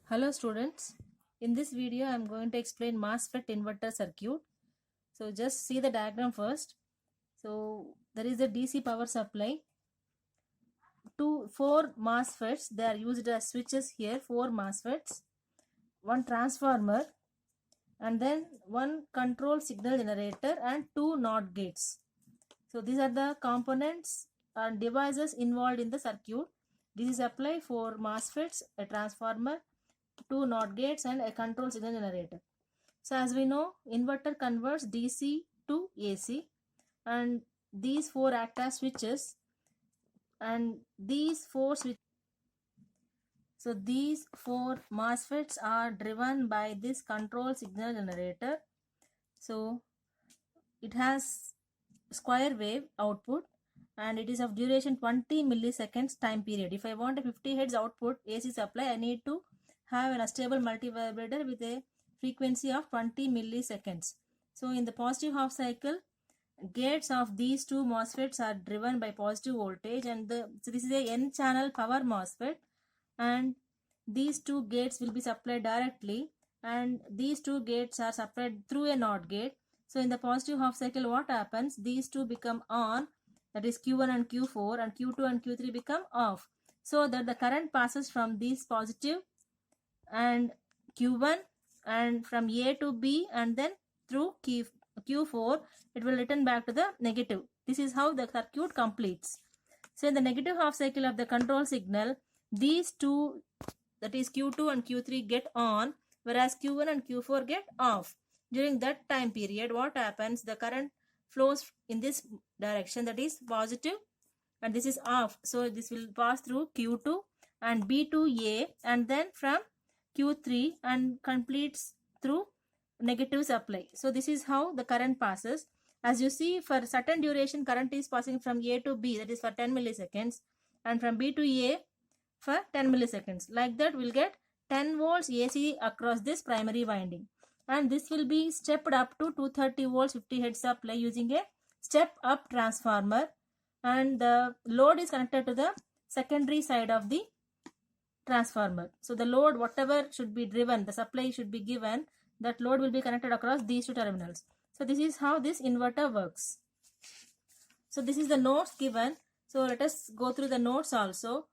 Hello students, in this video I am going to explain MOSFET inverter circuit. So just see the diagram first. So there is a DC power supply. Four MOSFETs, they are used as switches here, four MOSFETs, one transformer, and then one control signal generator and two NOT gates. So these are the components and devices involved in the circuit. DC supply, four MOSFETs, a transformer, two NOT gates and a control signal generator. So as we know, inverter converts DC to AC, and these four act as switches, and these four MOSFETs are driven by this control signal generator. So it has square wave output and it is of duration 20 milliseconds time period. If I want a 50 Hz output AC supply, I need to have an unstable multivibrator with a frequency of 20 milliseconds. So in the positive half cycle, gates of these two MOSFETs are driven by positive voltage, and so this is a N channel power MOSFET, and these two gates will be supplied directly, and these two gates are supplied through a NOT gate. So in the positive half cycle, what happens? These two become on, that is Q1 and Q4, and Q2 and Q3 become off, so that the current passes from these positive and Q1 and from A to B, and then through Q4 it will return back to the negative. This is how the circuit completes. So in the negative half cycle of the control signal, these two, that is Q2 and Q3, get on, whereas Q1 and Q4 get off. During that time period, what happens? The current flows in this direction, that is positive, and this is off. So this will pass through Q2 and B to A, and then from Q3 and completes through negative supply. So this is how the current passes. As you see, for certain duration, current is passing from A to B, that is for 10 milliseconds, and from B to A for 10 milliseconds. Like that, we'll get 10 volts AC across this primary winding, and this will be stepped up to 230 volts 50 Hz supply using a step up transformer, and the load is connected to the secondary side of the transformer. So the load, whatever should be driven, the supply should be given, that load will be connected across these two terminals. So this is how this inverter works. So this is the nodes given. So let us go through the nodes also.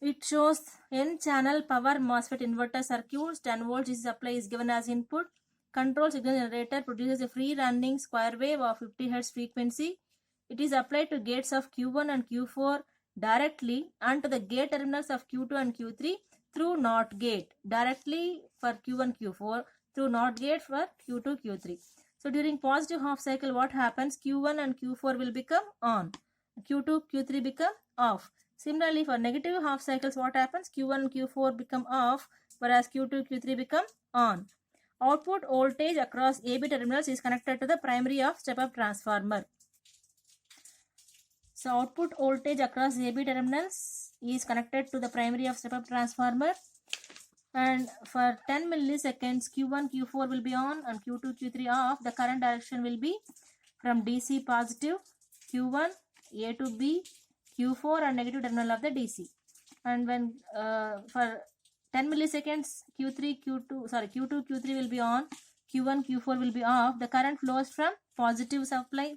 It shows N channel power MOSFET inverter circuits. 10 volts DC supply is given as input. Control signal generator produces a free running square wave of 50 Hz frequency. It is applied to gates of Q1 and Q4 directly, and to the gate terminals of Q2 and Q3 through NOT gate, directly for Q1 Q4, through NOT gate for Q2 Q3. So during positive half cycle, what happens? Q1 and Q4 will become on, Q2 Q3 become off. Similarly, for negative half cycles, what happens? Q1 and Q4 become off, whereas Q2 Q3 become on. Output voltage across AB terminals is connected to the primary of step-up transformer. So output voltage across AB terminals is connected to the primary of step-up transformer, and for 10 milliseconds Q1 Q4 will be on and Q2 Q3 off. The current direction will be from DC positive, Q1, A to B, Q4 and negative terminal of the DC. And when for 10 milliseconds Q2 Q3 will be on, Q1 Q4 will be off. The current flows from positive supply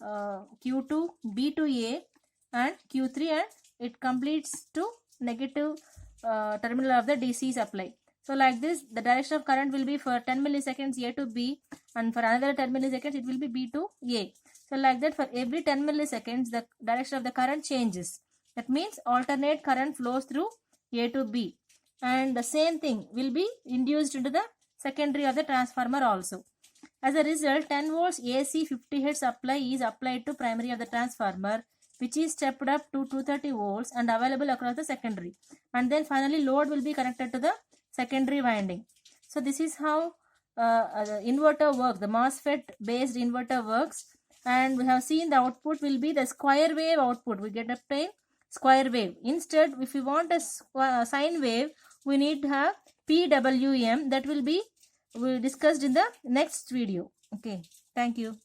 Q2 B to A and Q3, and it completes to negative terminal of the DC supply. So like this, the direction of current will be for 10 milliseconds A to B, and for another 10 milliseconds it will be B to A. So like that, for every 10 milliseconds the direction of the current changes. That means alternate current flows through A to B, and the same thing will be induced into the secondary of the transformer also. As a result, 10 volts AC 50 Hz supply is applied to primary of the transformer, which is stepped up to 230 volts and available across the secondary. And then finally load will be connected to the secondary winding. So this is how the inverter works, the MOSFET based inverter works. And we have seen the output will be the square wave output. We get a plain square wave. Instead, if we want a sine wave, we need to have PWM. That will be discussed in the next video. Okay, thank you.